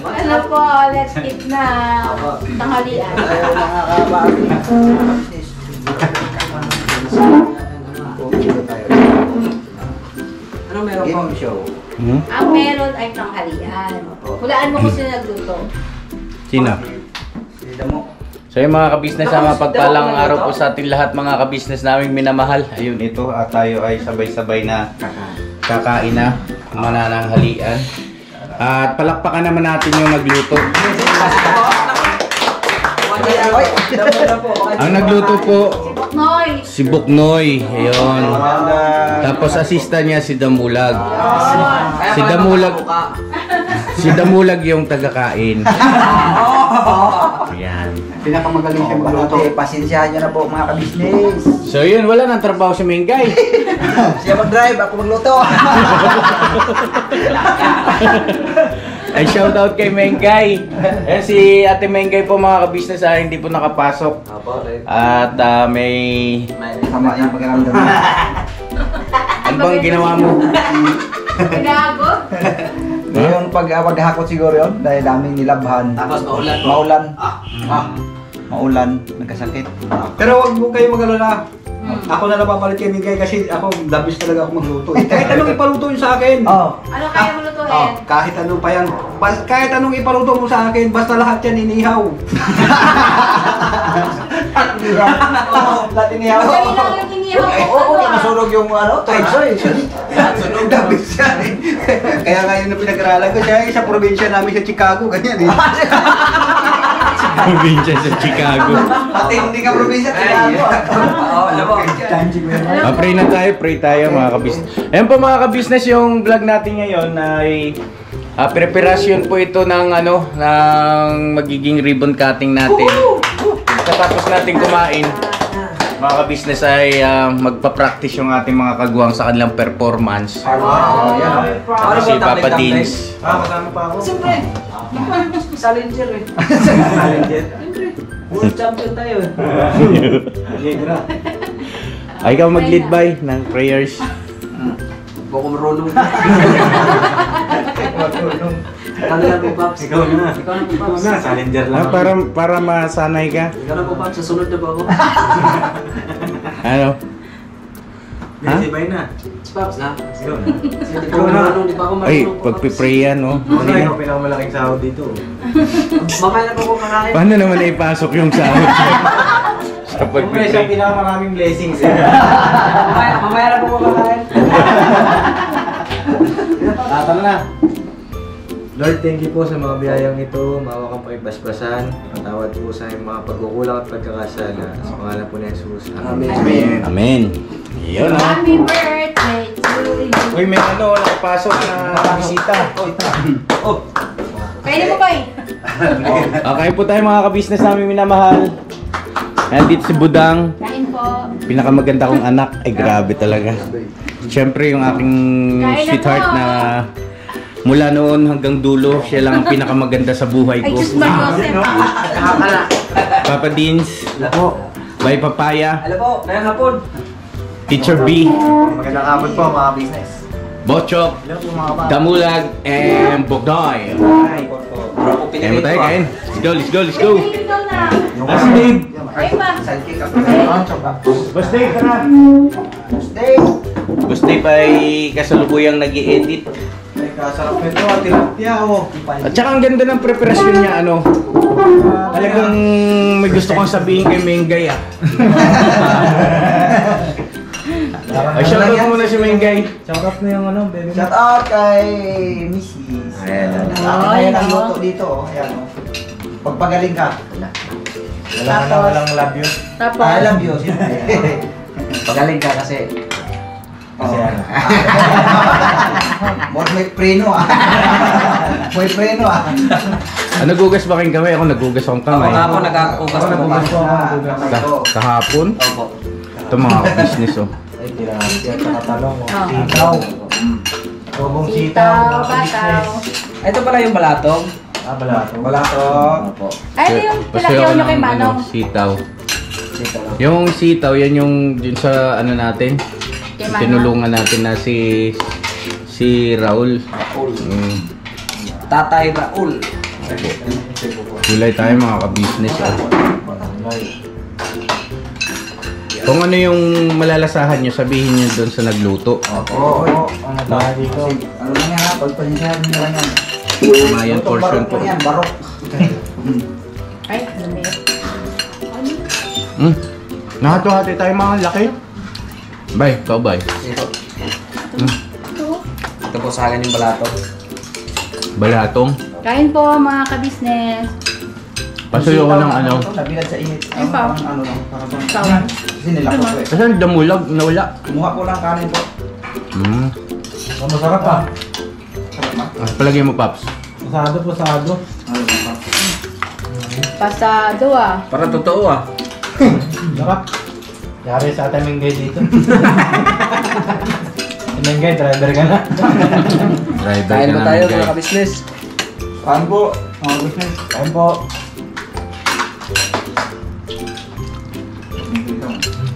Hello po, let's eat na tanghalian. Ano meron po? Show. Ang meron ay tanghalian. Hulaan mo kung sino nagluto. Sino? So yung mga kabisnes, mapagpalang araw po sa ating lahat mga kabisnes naming minamahal. Ayun ito at tayo ay sabay-sabay na kakain na manananghalian. At palakpakan naman natin yung nagluto. Ang nagluto po si Buknoy. Ayun. Tapos assistant niya si Damulag. Si Damulag yung tagakain. Ayan. Pinakamagaling siya magluto. Pasensyahan nyo na po mga kabisnes. So yun, wala nang trabaho si Mengay. Siya mag-drive, ako magluto. Ay shoutout kay Mengay. Ayan si Ate Mengay po mga kabisnes hindi po nakapasok. At may... Tama yung pagkakamdam. Ano bang ginawa mo? Gago? Yung paghakot siguro yun, dahil daming nilabhan. Tapos maulan. Maulan, nagkasakit. Pero wag mo kayo mag-alala. Ako na napapalit kay Mingay kasi ako labis talaga ako magluto. Kahit anong ipaluto yun sa akin. Ano kaya mo lutuin? Kahit anong pa yan. Kahit anong ipaluto mo sa akin, basta lahat yan inihaw. Lahat inihaw. Madali lang yung inihaw ko. Oo, nasunog yung soy. Sunog dabis yan eh. Kaya ngayon na pinag-aralan ko siya sa probinsya namin sa Chicago, ganyan eh. Probinsya sa Chicago. Pati hindi ka probinsya, Chicago. Pray tayo mga kabisnes. Ayan po mga kabisnes, yung vlog natin ngayon ay preparasyon po ito ng ng magiging ribbon cutting natin. Katapos natin kumain, mga kabisnes ay magpa-practice yung ating mga kagawang sa kanilang performance. Si Papa Dins. Kasama pa ako. Siyempre, challenger eh. Challenger. World champion tayo eh. Ay, ikaw mag-lead by ng prayers. Boko marunong. Ano na po, Paps? Ikaw na. Ikaw na po, Paps. Challenger lang. Para masanay ka. Ikaw na po, Paps. Sa sunod na ba ako? Ano? Si Bay na. Si Paps na. Ikaw na. Hindi pa ako marunong, di pa ako Ay, marunong. pagpipray yan, no? Ikaw pinakamalaking sahod dito. Mamaya na po ako kakain. Paano naman ipasok yung sahod sa Siyempre siya pagpipray? pinakamaraming blessings eh. Mamaya na po ako kakain. Tara na. Lord, thank you po sa mga biyayang ito. Maawa kang pakibasbasan. Patawad po sa mga pagkukulang at pagkakasala. Sa pangalan po ni Jesus. Amen. Amen. Amen. Yun, no? Happy birthday to you. Uy, may nakapasok na bisita. Pwede mo ba eh? Okay po tayo mga kabisnes namin minamahal. Nandito si Budang. Kain po. Pinakamaganda kong anak. Ay, grabe talaga. Siyempre, yung aking sweetheart na mula noon hanggang dulo, siya lang ang pinakamaganda sa buhay Ay, ko. Diyos Joseph. Papa Dins. Bay Papaya. Alam po, ngayong hapon. Teacher B. Magandang hapon po mga business. Bochok. Damulag. And Bogdoy. Kaya mo tayo, kain. Let's go. Ay, ikaw na. Last Dave. Ay pa. Boss Dave, tara. Boss Dave ay kasalubuyang nag-i-edit. Ay, kasarap nito. Tilapia oh. At saka ang ganda ng preparasyon niya, talagang may gusto kong sabihin kay Mengay Ay, shoutout mo muna si Mengay. Shoutout na yung baby. Shout out kay Mrs. Ayan ang luto dito. Ayan o. Pagpagaling ka. Walang love you. Tapos. I love you. Pagaling ka kasi. Kasi ano? May preno May preno Nagugas ba kayong kamay? Ako nagugas akong kamay. Ako nagkakugas na Nagugas po ako. Kahapon? Opo. Ito mga business Ay, tilapia. Nakatalong. Oh. Sitaw. Tubong Sitaw, bataw. Ito pala yung balatong. Balato. Opo. Ay, ito yung tilapia nyo kay Manong. Sitaw. Sitaw. Yung sitaw, yan yung sa natin. Kay Manong. Tinulungan natin na si Si Raul. Raul. Tatay Raul. Gulay tayo mga ka-business. Kung ano yung malalasahan nyo, sabihin nyo doon sa nagluto. Oo. Ano ba dito? Ano lang yan ha? Pagpansahan nyo lang yan. Mayan portion po. Yan, barok. Ay, dumi. Nakatuhati tayo mga laki. Bay, ikaw bay. Ito. Ito po sa akin yung balato. Balatong. Kain po mga ka-business. Pasuyo ko ng ano. Nabilad sa init. Ay, pa. Ano lang. Parang Sawan. kasi nila ko eh. Asan damulag? Nawala. Kumuha ko lang kanin po. Masarap pa. Sarap ma. Palagay mo, Paps. Pasado. Ano lang pa. Pasado ah. Para totoo ah. Sarap. Yari sa ating Mengay dito. Si Mengay, driver ka na. Driver Kain ka ba namin, tayo guys. mga ka-business? Kain po. Mga business. Kain po.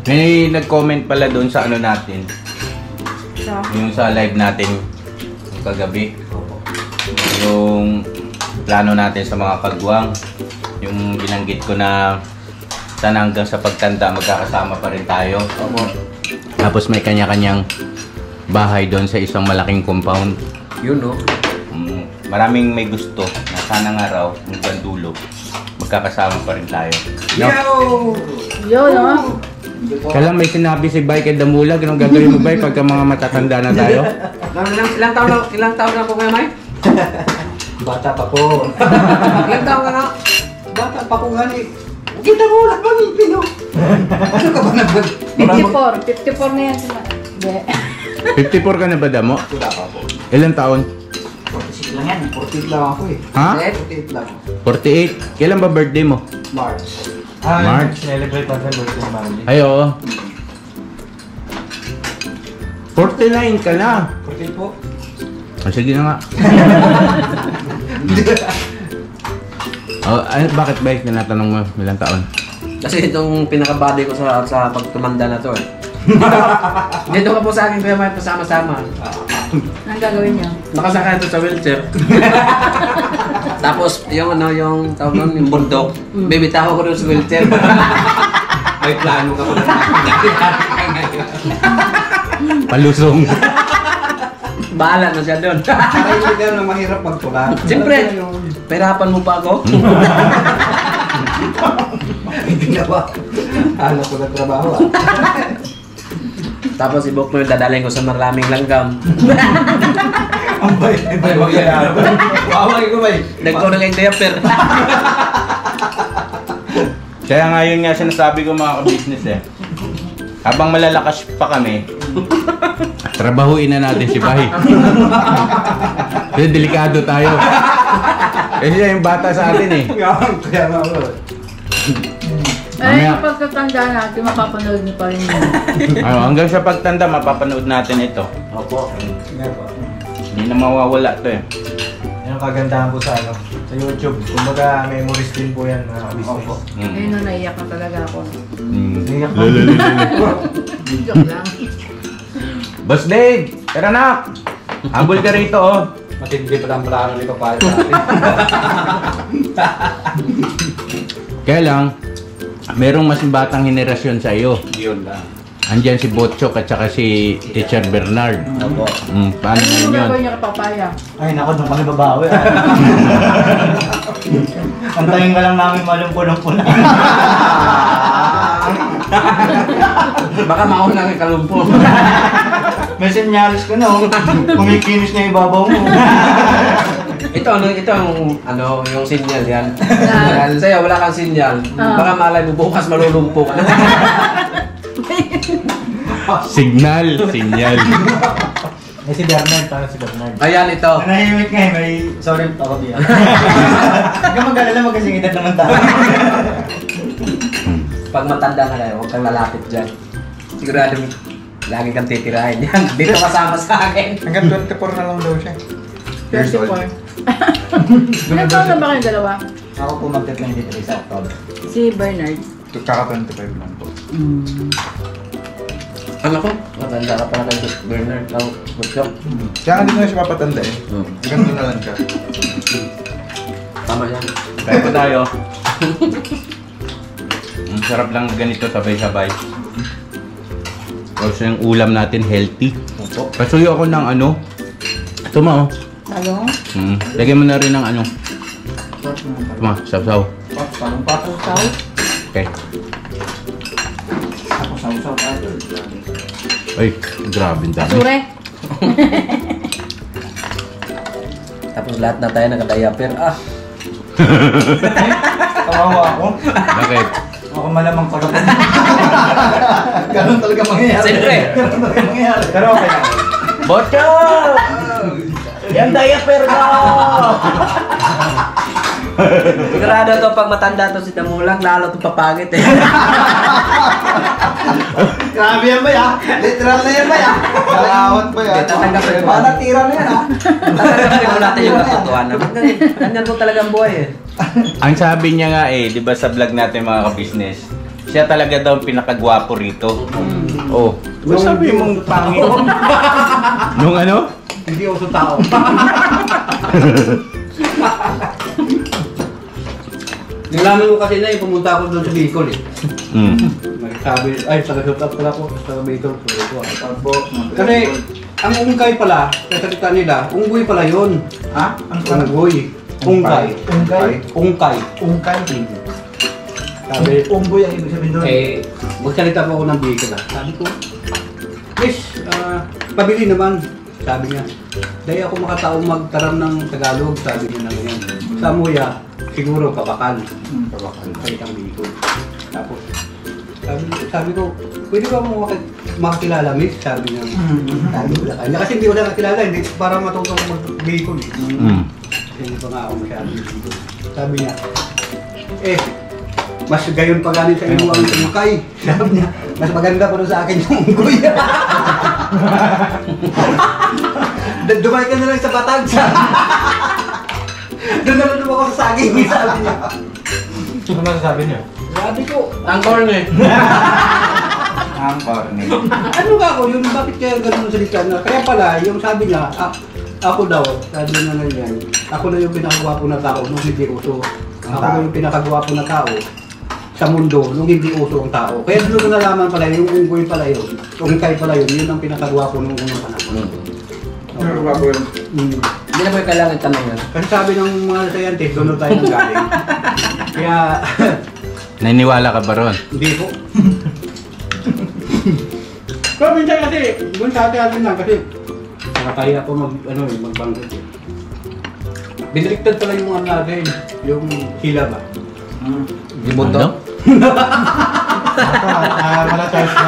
May nag-comment pala doon sa ano natin. So, Yung sa live natin yung kagabi. Yung plano natin sa mga kagwang. Yung binanggit ko na sana hanggang sa pagtanda magkakasama pa rin tayo. Tapos may kanya-kanyang bahay doon sa isang malaking compound. Yun no. Maraming may gusto na sana nga raw hanggang dulo magkakasama pa rin tayo. No? yun no? Kaya lang may sinabi si Bay kay Damulag, anong gagawin mo Bay pagka mga matatanda na tayo? Ilang taon na po kayo, May? Bata pa po. Ilang taon ka na? Bata pa ko nga ni. Kita mo wala pang ipin oh. Ano ka ba naman? 54 na yan sila. Hindi. 54 ka na ba Damo? Wala pa po. Ilang taon? 46 lang yan. 48 lang ako eh. Ha? 48 lang. 48? Kailan ba birthday mo? March. March. Celebrate natin birthday ni Marley. Ay oo. 49 ka na. 48 po. Sige na nga. Bakit ba tinatanong mo ilang taon? Kasi itong pinaka-body ko sa pagtumanda na to eh. Dito ka po sa akin kuya May pasama-sama. Anong gagawin niyo? Nakasakay ito sa wheelchair. Tapos yung ano yung tawag nun, yung bundok. Bibitaw ko rin sa wheelchair. May plano ka pa. Palusong. Bahala na siya doon. Ay, hindi ka na mahirap magtulad. Siyempre, perapan mo pa ako. Hindi na ba? Ano ko na trabaho ah. Tapos ibok ko yung dadalhin ko sa maraming langgam. Ang bayad. Ay, wag yan. Wawag ko bay. Nagko na kayong diaper. Kaya nga yun nga sinasabi ko mga ka-business eh. Habang malalakas pa kami, trabahuin na natin si Bay. Kasi delikado tayo. Kasi siya yung bata sa atin eh. Kaya nga ako. Ay, Mamaya. yung pagkatanda natin, mapapanood niyo pa rin yun. Hanggang sa pagtanda, mapapanood natin ito. Opo. Nga po. Hindi na mawawala to eh. Yan ang kagandahan po sa ano, sa YouTube. Kumbaga memories din po yan mga business. Opo. Ayun na, naiyak na talaga ako. Iyak na. Joke lang. Boss Dave, tara na! Habol ka rito oh. Matindi pa lang plano ni Papa sa atin. Kaya lang, merong mas batang henerasyon sa iyo. Yun lang. Andyan si Botchok at saka si Teacher Bernard. Opo. Paano Ano ngayon yung yun? gagawin niyo kay Papaya? Ay, naku, doon kami babawi. Antayin ka lang namin malumpo-lumpo na. Baka mauna kay kalumpo. May senyalis ka na, oh. Kumikinis na yung ibabaw mo. Ito yung sinyal yan. Dahil sa'yo wala kang sinyal. Baka malay mo bukas malulumpo ka. Signal. May si Bernard, paano si Bernard? Ayan ito. Nanahimik nga eh, may... Sorry, ako diyan. Huwag ka mag-alala, magkasing edad naman tayo. Pag matanda ka na, huwag kang lalapit dyan. Sigurado lagi kang titirahin yan. Dito kasama sa akin. Hanggang 24 na lang daw siya. 34. Ilan taon na ba kayong dalawa? Ako po mag-23 sa October. Si Bernard. Kaka 25 lang po. Ano ko? Matanda ka pala kay Bernard. Butyok. Kaya hindi na siya mapatanda eh. Ganito na lang siya. Tama yan. Kaya po tayo. Ang sarap lang ganito sabay-sabay. Also yung ulam natin healthy. Opo. Pasuyo ako ng ano. Ito ma oh. Talong. Lagyan mo na rin ng ano. Ito ma, saw-saw. Sausaw. Okay. Ako sausaw ka ito. Ay, grabe ang dami. Sure. Tapos lahat na tayo naka-diaper. Kawawa ako. Bakit? Ako malamang pag ako. Ganun talaga mangyayari. Siyempre. Ganun talaga mangyayari. Pero okay lang. Bocho! Yan diaper ko! Sigurado to pag matanda to si Damulang, lalo to papangit eh. Grabe yan ba ya? Literal na yan ba ya? Kalawat ba yan? Tatanggapin mo. Panatira na yan ha? Tatanggapin mo natin yung katotohanan. Ganyan po talaga ang buhay eh. Ang sabi niya nga eh, di ba sa vlog natin mga ka-business, siya talaga daw ang pinakagwapo rito. Oh. Diba sabi mong pangit? Nung ano? Hindi uso tao. Nalaman ko kasi na eh, pumunta ako doon sa Bicol eh. Nagsabi, ay, taga-shot pala ko, taga-Bicol. Kasi, ang ungkay pala, sa salita nila, unggoy pala yun. Ha? Ang sarap. Unggoy. Ungkay. Ungkay? Ungkay. Ungkay. Sabi, Unggoy ang ibig sabihin doon. magsalita po ako ng Bicol ah. Sabi ko, Miss, pabili naman. Sabi niya, dahil ako makataong magtaram ng Tagalog, sabi niya na ganyan. Sa Muya, siguro kabakal. Kabakal. Salitang Bicol. Tapos, sabi ko, pwede ba mo makakilala, Miss? Sabi niya. Sabi ko lang. Kasi hindi ko na nakilala, hindi para matuto ko mag-Bicol eh. Hindi pa nga ako masyado Bicol. Sabi niya, mas gayon pa galing sa inyo ang ungkay. Sabi niya, mas maganda pa doon sa akin yung unggoy. Dumay ka na lang sa Batag. Doon na lang ako sa saging, sabi niya. Ano masasabi niyo? Sabi ko, ang corny. Ang corny. Ano ba ako yun? Bakit kaya ganun salita na? Kaya pala, yung sabi niya, ako daw, sabi niya na yan, ako na yung pinakagwapo na tao nung hindi uso. Ako na yung pinakagwapo na tao sa mundo nung hindi uso ang tao. Kaya doon ko nalaman pala, yung unggoy pala yun, ungkay pala yun, yun ang pinakagwapo nung unang panahon. Gwapo yun. Hindi na po yung kailangan tanong yan. Kasi sabi ng mga scientist, doon tayo nang galing. Kaya, Naniniwala ka ba ron? hindi po. Pero minsan kasi, doon sa atin lang kasi, nakakaya ako magbanggit eh. Binaliktad pala yung mga natin, yung sila ba? Limon to? Wala tayo sa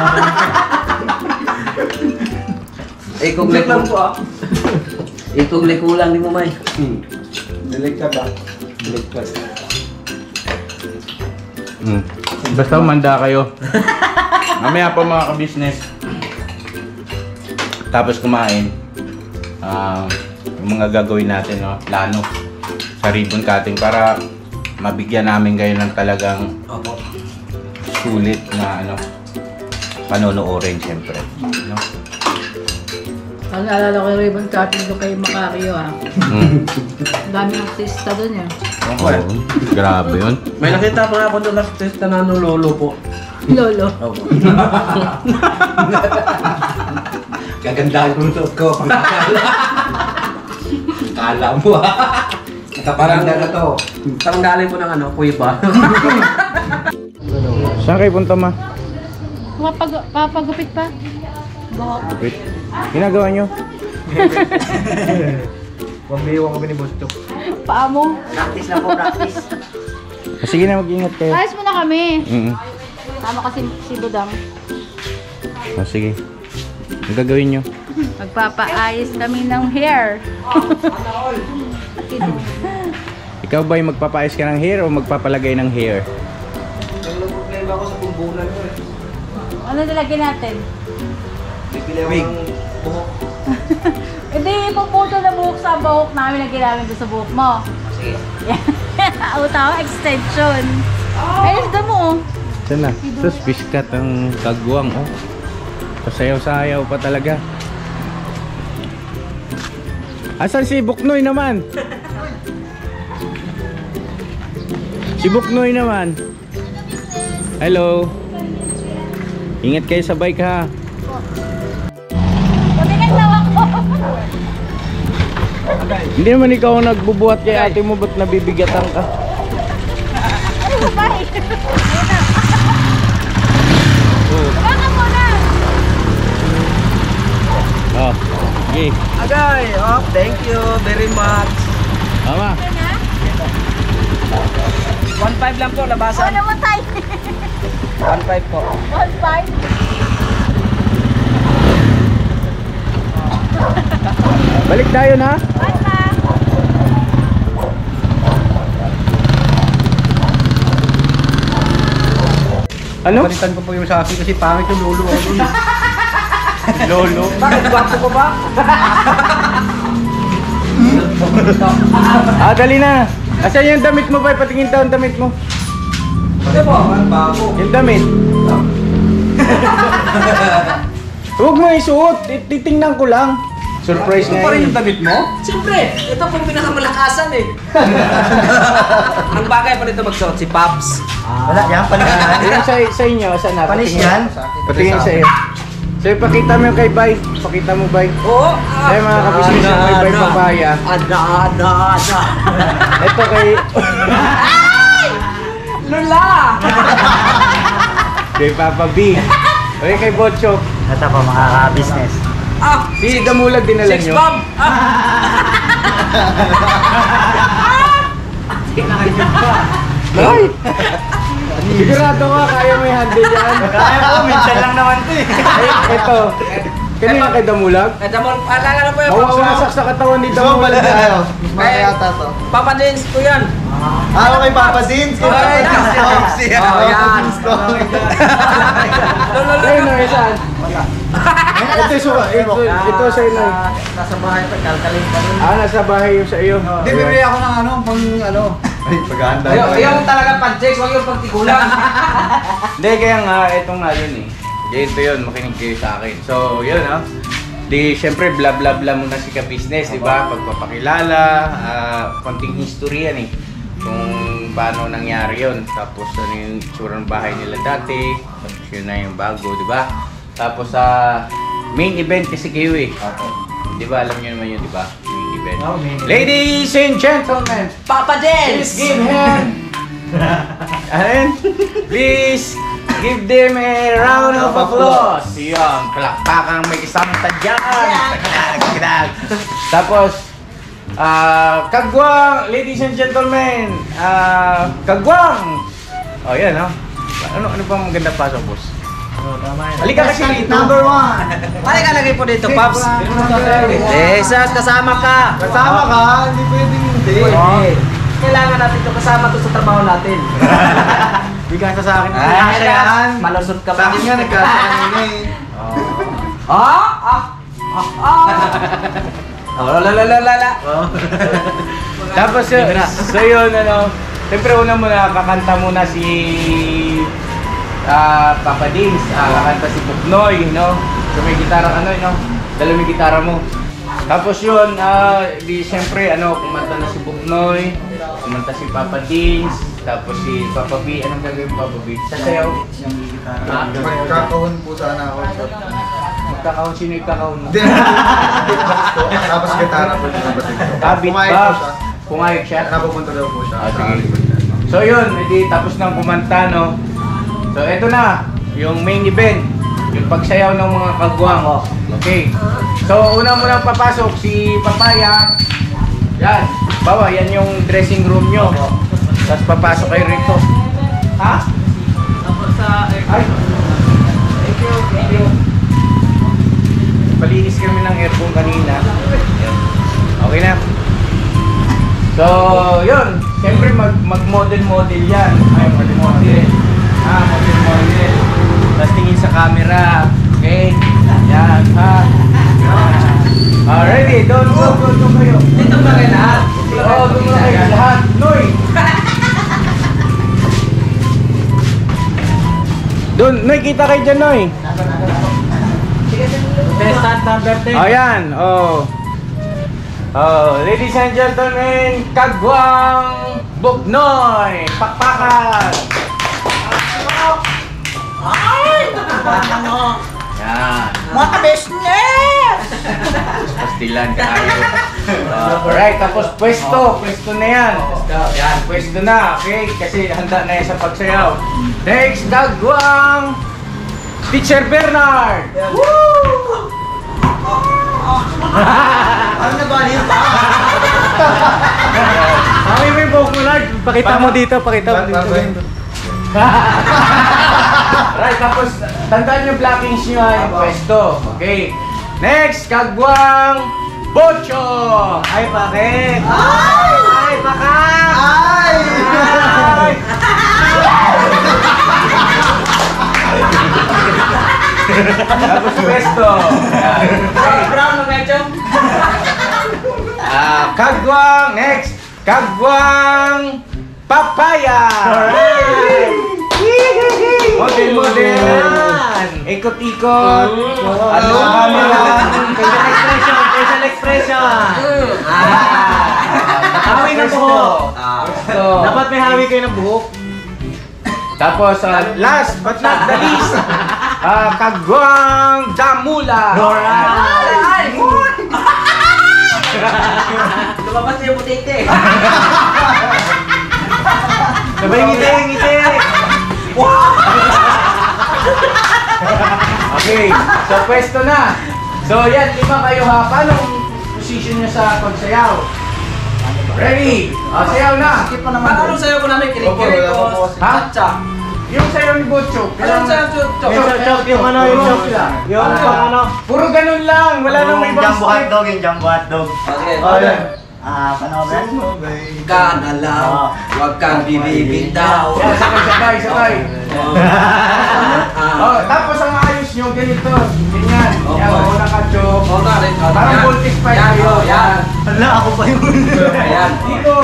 Kung lang po ah. Ikog likulang ni mo may. Delikta ba? Binaliktad. Basta umanda kayo. Mamaya pa mga ka-business. Tapos kumain. Yung mga gagawin natin, no? Plano sa ribbon cutting para mabigyan namin kayo ng talagang sulit na panonoorin siyempre. No? Ang naalala ko yung ribbon cutting doon kay Macario ha. Ang daming artista doon eh. Oo, grabe yun. May nakita pa nga ako doon artista na lolo po. Lolo. Gagandahan ko ng suot ko. Kala mo ah. Nakaparanda na to. Parang galing po ng kuiba. Saan kayo punta ma? Papagupit pa. Wait. Ginagawa nyo? Pambiwa kami ni Bustok. Paa mo. Practice na po, practice. Sige na, mag-ingat kayo. Ayos mo na kami. Tama kasi si Budang. sige. Ang gagawin nyo? Magpapaayos kami ng hair. Ikaw ba yung magpapaayos ka ng hair o magpapalagay ng hair? Ang problema ko sa pumbunan ko eh. Ano nilagyan natin? Wig. Buhok. Hindi, puputol na buhok sa buhok namin na ginamit doon sa buhok mo. Sige. Tama, extension. Ayos na mo. Saan na? Sus, fish cut ang kagwang, oh. Sayaw-sayaw pa talaga. Asan si Buknoy naman? Si Buknoy naman. Hello. Ingat kayo sa bike ha. Hindi naman ikaw ang nagbubuhat kay ate mo, ba't nabibigatan ka? Oh, okay. Agay, oh, thank you very much. Tama. 1.5 lang po, labasan. Ano mo tayo? 1.5 po. 1.5? Balik tayo na. Ano? Palitan ko po yung sa akin kasi pangit yung lolo ako dun. Lolo. Bakit gwapo ko ba? Dali na. Asan yung damit mo ba? Patingin daw ang damit mo. Ano po? Bago. Yung damit. Huwag mo isuot. Titingnan ko lang. Surprise Ito nga pa rin yun. yung damit mo? Siyempre, ito pong pinakamalakasan eh. Ang bagay pa nito magsuot si Pops. Wala, yan, panis yan. Yung sa inyo, saan na? Panis Patingin. yan. Patingin sa iyo. So, ipakita mo yung kay Bay. Pakita mo, Bay. Oo. Ay, mga kabisnes yung kay Bay Papaya. Ada. Ito kay... Lula! Kay Papa B. Okay, kay Botchok. Ito po mga business. Ah! Si Damulag dinala Six nyo. bomb! Ay! Sigurado ka, kaya mo i-handle yan. Kaya ko, minsan lang naman ito eh. Ay, ito. Kanina kay Damulag. Eh, Damon, alala po yung Pops mo. Mawawasak sa katawan ni Gusto mo Damulag. balik tayo? Mas makayata to. Papa Dins ko yan. Okay, Papa Dins. Ay, oh, yan. Ayun na, isan. Ito suka. Ito sa inyo. Nasa bahay pa, kalkalin pa rin. Nasa bahay yung sa iyo. Hindi, bibili ako ng ano, pang ano. Ay, paghahanda. Yung talaga pan-checks, huwag yung pagtikulan. Hindi, kaya nga, ito nga yun eh. Ito yun, makinig kayo sa akin. So, yun Di, syempre, bla bla bla muna si ka-business, di ba? Pagpapakilala, konting history yan eh. Kung paano nangyari yun. Tapos, ano yung itsura ng bahay nila dati. Tapos, yun na yung bago, di ba? Tapos, main event kasi kayo eh. Di ba? Alam nyo naman yun, di ba? Main event. Ladies and gentlemen, Papa please Dins! give him please give them a round of applause. Yan, palakpakan may isang tadyan. Tapos, Kagwang, ladies and gentlemen, Kagwang. Oh, yan, Ano pang maganda pasok, boss? Halika kasi dito. Number 1. Ay, kalagay po dito, Pops. Jesus, kasama ka. Kasama ka, hindi pwedeng hindi. Kailangan natin ito kasama to sa trabaho natin. Bigyan ka sa akin. Ay, yan. malusot ka Sa ba? akin nga, nagkasa kanina eh. Lala. Tapos, so yun, siyempre una muna, kakanta muna si Papa Dins, kakanta si Buknoy, So may gitara dala may gitara mo. Tapos yun, di siyempre, kumanta na si Buknoy, kumanta si Papa Dins, tapos si Papa B, anong gagawin Papa B? Sasayaw? Magkakahon po sana ako. Magkakahon, sino yung kakahon mo? Tapos gitara po yung nabatid ko. Beat Pumayag po box, siya. pumayag siya. Napupunta daw po siya. Sige. So yun, edi tapos nang kumanta, So eto na, yung main event, yung pagsayaw ng mga kagwang. Okay. So una mo nang papasok si Papaya. Yan. Bawa, yan yung dressing room nyo. Tapos papasok kayo rito. Ha? Tapos sa aircon. Thank you. Palinis kami ng aircon kanina. Okay na. So, yun. Siyempre mag-model yan. Ay, model. Model. Tapos tingin sa camera. Okay? Yan, ready? Doon kayo. Dito ba kayo lahat? Oo, doon kayo lahat. Noy! Doon, Noy, kita kayo dyan, Noy. Contestant number 10. Ayan, oh. Oh, ladies and gentlemen, Kagwang Bugnoy, pakpakan. Yan. Mga ka-business! Pastilan kayo. Alright, tapos pwesto na yan. Yan, pwesto na, okay? Kasi handa na yan sa pagsayaw. Next, Kagwang Teacher Bernard. Ano na ba niyo? Kami may Bernard. Pakita mo dito, pakita mo dito. Right, tapos tandaan nyo blockings nyo yung pwesto. Okay. Next, Kagwang Bocho. Ay, bakit? Ay! bakit? Ay! Tapos pwesto. Brown na medyo. Kagwang, next, Kagwang Papaya. Model. Ikot-ikot. Ano ang camera? Facial expression. Hawi ng buhok. Dapat may hawi kayo ng buhok. Tapos, last but not the least, Kagwang Damula. Ay! Lumabas na yung butete. Sabay ngiti. Okay, so pwesto na. So yan, 5 kayo ha. Paano ang position nyo sa pagsayaw? Ready? Sayaw na. Skip pa naman. Paano sayo ko namin? Kilig-kilig ko. Ha? Cha-cha. Yung sayaw ni Butchok. Anong sayo? Chok. Yung pang ano. Puro ganun lang. Wala nang may ibang step. yung jumbo hotdog. Okay. Panoorin? Ka na lang, huwag kang bibibitaw. Sabay. Tapos ang ayos nyo, ganito. Ganyan. Yan, wala ka joke. Oo nga rin. Parang voltage pa Yan, kayo. yan. Hala, ako pa yun. Ayan. Dito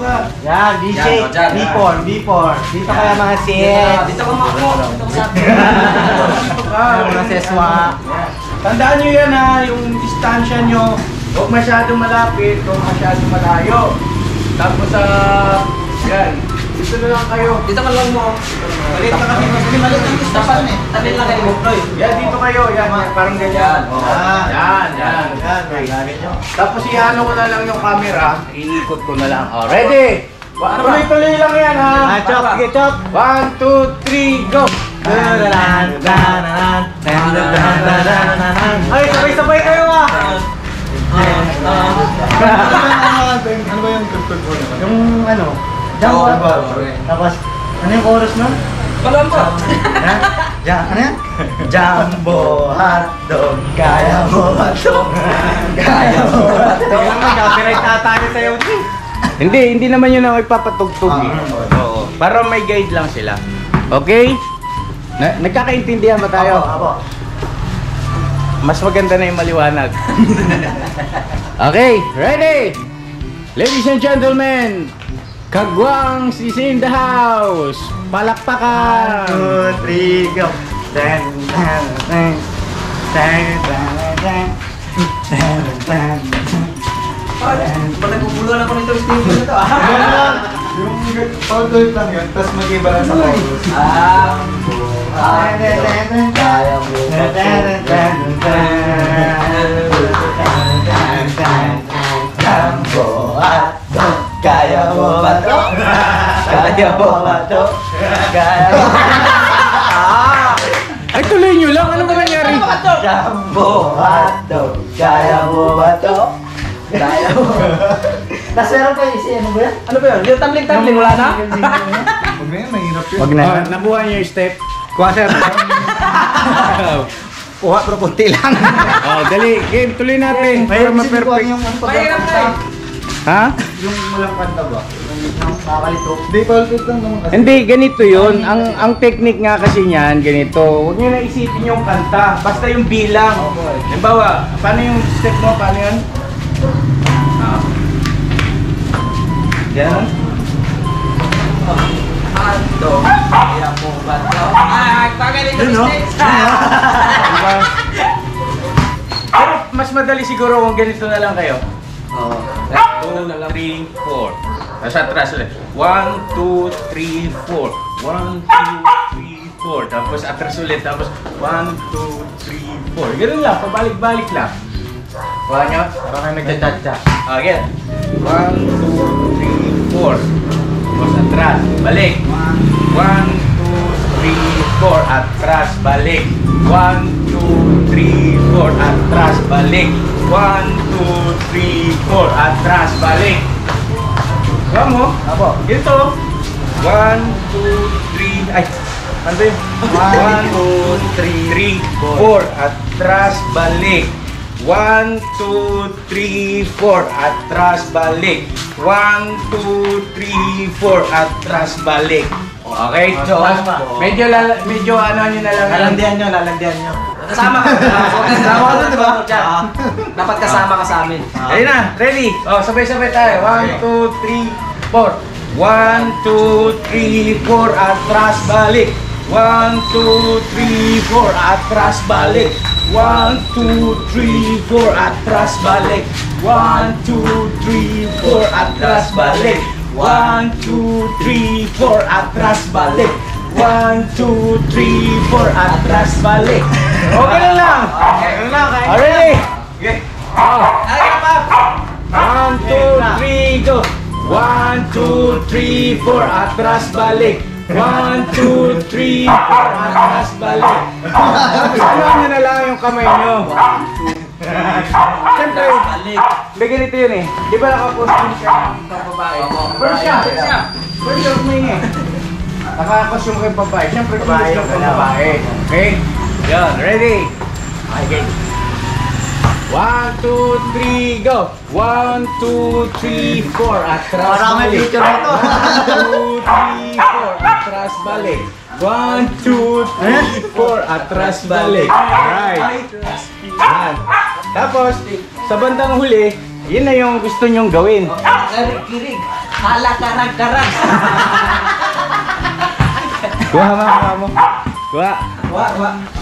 ka. Yan, D-shape. Yan, dyan. B4. Dito kaya mga Dito ka mako. Dito ka sa akin. Dito ka. mga seswa. Tandaan nyo yan ha, yung distansya nyo. Huwag masyado malapit, huwag masyado malayo. Tapos yan. Dito na lang kayo. Dito ka lang mo. Malit na kasi mas Maliit ang diskusyon eh. Tabi lang kayo mo, Floyd. Yan, dito kayo. Yan, parang ganyan. Yan. Tapos iano ko na lang yung camera. Iikot ko na lang. Oh, ready? Tuloy-tuloy lang yan ha. Chop, sige, chop. 1, 2, 3, go! Ay, sabay-sabay kayo ah. Ano ba yung tugtog mo naman? Yung ano, jumbo hotdog. Tapos, ano yung chorus nun? Alam mo. Ano yan? Jumbo hotdog, kaya mo ba to? Kaya mo ba to? Mag-copyright na tayo sa'yo. Hindi naman yun ang magpapatugtog eh. Oo. Para may guide lang sila. Okay? Nagkakaintindihan ba tayo? Apo. Mas maganda na yung maliwanag. Okay, ready? Ladies and gentlemen, Kagwang is in the house. Palakpakan. 2, 3, go. Naguguluhan ako nito. Steve ko nito. Yung paulit lang yun, tapos mag-iba lang sa chorus. Kaya mo ba Jumbo hotdog, kaya mo ba to? Kaya mo ba to? Kaya mo Ay, tuloy nyo lang. Ano ba nangyari? Jumbo hotdog, kaya mo ba to? Kaya mo Tapos meron pa yung ano ba yan? Ano ba yun? Yung tumbling-tumbling, wala na? Huwag na yun, mahirap yun. Wag na. Nakuha nyo yung step. Kuha sir. Kuha pero kunti lang. Dali. Game, tuloy natin. Para ma-perfect. Yung ano pa Mahirap na eh. Ha? Yung walang kanta ba? Yung kakalito. Hindi, paulit lang naman kasi. Hindi, ganito yun. Ang technique nga kasi niyan, ganito. Huwag nyo na isipin yung kanta. Basta yung bilang. Halimbawa, paano yung step mo? Paano yun? Yan. Hotdog, kaya mo ba to? Ay, pagaling ko mistakes. mas madali siguro kung ganito na lang kayo. Oo. 2, 3, 4. Tapos atras ulit. 1, 2, 3, 4. 1, 2, 3, 4. Tapos atras ulit. Tapos 1, 2, 3, 4. Ganun lang, pabalik-balik lang. Kuha nyo? Parang kayo nagcha-cha-cha. Okay. 1, 2, 3, 4. Tapos atras, balik. 1, 2, 3, 4. Atras, balik. 1, 2, 3, 4. Atras, balik. 1, 2, 3, 4. Atras, balik. Kuha mo? Apo. Ganito. 1, 2, 3. Ay, ano ba yun? 1, 2, 3, 4. Atras, balik. 1, 2, 3, 4. Atras, balik. 1, 2, 3, 4. Atras, balik. Okay, so medyo ano nyo na lang. Lalandian nyo. Kasama ka. Kasama ka doon, di ba? Dapat kasama ka sa amin. Ayun na, ready? Oh, sabay-sabay tayo. 1, 2, 3, 4. 1, 2, 3, 4. Atras, balik. 1, 2, 3, 4. Atras, balik. 1, 2, 3, 4. Atras, balik. 1, 2, 3, 4. Atras, balik. 1, 2, 3, 4. Atras, balik. 1, 2, 3, 4. Atras, balik. Okay na lang. Ready? Okay. 1, 2, 3, go! 1, 2, 3, 4, atras, balik! 1, 2, 3, 4, atras, balik! Ano nyo na lang yung kamay nyo? Siyempre, ganito yun eh. Di ba nakakostume siya ng babae? Pero siya humingi. Nakakostume kayo babae. Siyempre, babae yung babae. Okay? Yan, ready? Okay. 1, 2, 3, go! 1, 2, 3, 4, atras, Parang may balik. picture na to. 1, 2, 3, 4, atras, balik. 1, 2, 3, 4, atras, balik. Alright. Yan. Tapos, sa bandang huli, yun na yung gusto nyong gawin. Kirig. Hala karag-karag. Kuha mo. Kuha.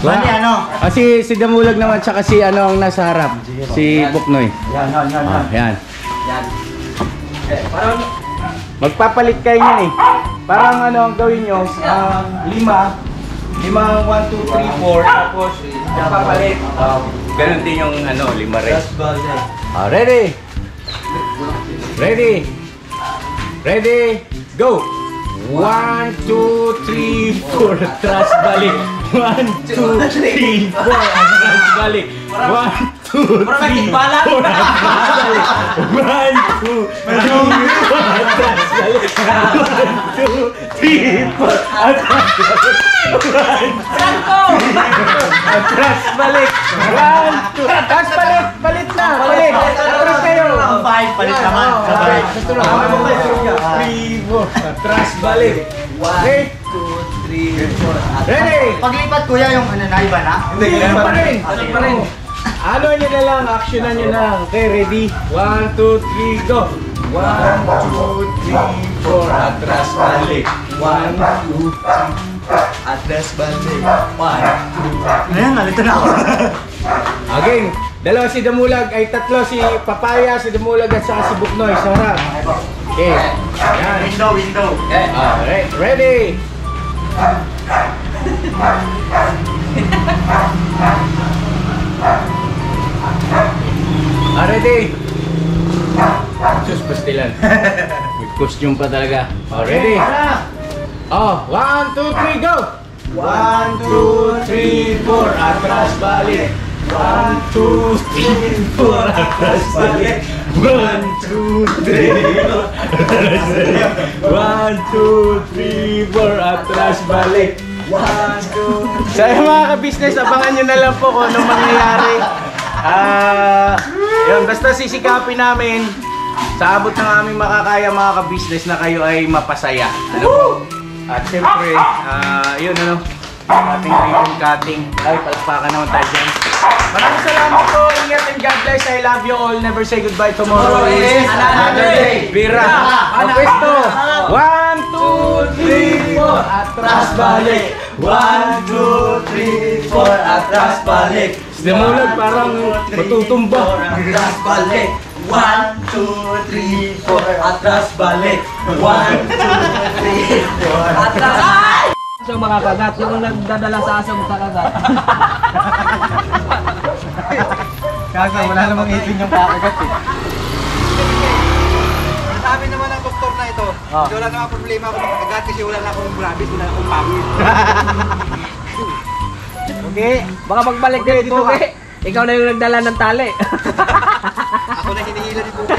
Mani ano? Si Damulag naman, tsaka si ano ang nasa harap. Si Buknoy. Yan. Yan. Yan. Magpapalit kayo niyan eh. Parang ano ang gawin nyo, 5, 1, 2, 3, 4, tapos magpapalit. Ganun din yung ano, 5 rin. Ready, go! 1, 2, 3, 4, atras, balik. 1, 2, 3, 4, atras, balik. 1, 2, 3, 4, atras, balik. 1, 2, 3, 4, atras, balik. 1, 2, 3, 4, atras, balik. 1, 2, atras, balik. 1, 2, atras, palit na, palit. Atras kayo. Ang 5, palit naman. Sabay. 3, 4, atras, balik. 1, 2, 3, 4, ready? Paglipat kuya yung ano na iba na? Hindi, ganun pa rin. Ano nyo na lang, actionan nyo na lang. Okay, ready? 1, 2, 3, go! 1, 2, 3, 4, atras, balik. 1, 2, 3, atras, balik. 1, 2, Ayan, nalito na ako. again, dalawa si Damulag, ay tatlo si Papaya, si Damulag at saka si Buknoy sa harap. Okay. Yan. Window. Alright, ready? Ready? Sus, pastilan. May costume pa talaga. Ready? 1, 2, 3, go! 1, 2, 3, 4, atras, balik. 1, 2, 3, 4, atras, balik. 1, 2, 3, 4, atras, balik. 1, 2, 3, 4, atras, balik. 1, 2, Sa mga ka-business, abangan nyo na lang po kung anong mangyayari. Yun, basta sisikapin namin sa abot ng aming makakaya mga ka-business na kayo ay mapasaya. Ano po? At siyempre, yun ano, ating ribbon cutting. Ay, palakpakan naman tayo dyan. Maraming salamat po. Ingat and God bless. I love you all. Never say goodbye. Tomorrow is another day. Bira. Pwesto. 1, 2, 3, 4. Atras balik. 1, 2, 3, 4. Atras balik. Simulan parang matutumba. Atras balik. 1, 2, 3, 4. Atras balik. 1, 2, 3, 4. Atras! Ay! So mga kagat, yung nagdadala sa aso mo talaga. Kaso wala namang ipin yung kakagat eh. Sabi naman ng doktor na ito, wala namang problema ako makagat kasi wala na akong rabies, wala na akong pangit. Okay, baka magbalik ka dito, okay? Ikaw na yung nagdala ng tali. Ako na hinihila ni Pugi.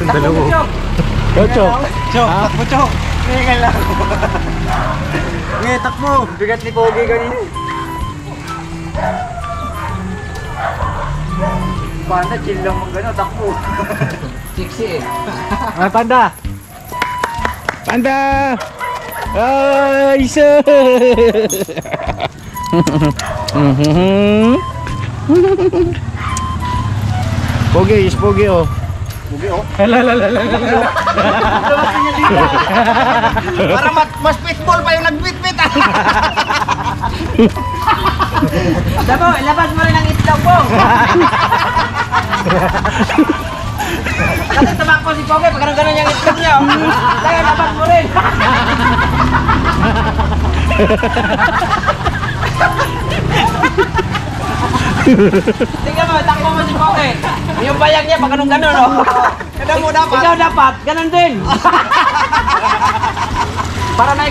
Dalawa. Chok. Chok, takbo chok. Ngayon lang. Ngayon, takbo. Bigat ni Pogi kanina. Panda, chill lang mag gano'n, takbo. Siksi eh. Ah, Panda. Panda! Ay, isa! Pogi, is Pogi oh. Pogi oh. Para mas pitbull pa yung nag-wit-wit. Dabo, ilabas mo rin ang itlog mo. Kasi tumakbo si Pogi, pag ganun yung itlog niya. Kaya ilabas mo rin. Tingnan mo, takbo mo si Pogi. Yung bayag niya, pag ganun, oh. Kaya mo dapat. Ikaw dapat, ganun din. Para na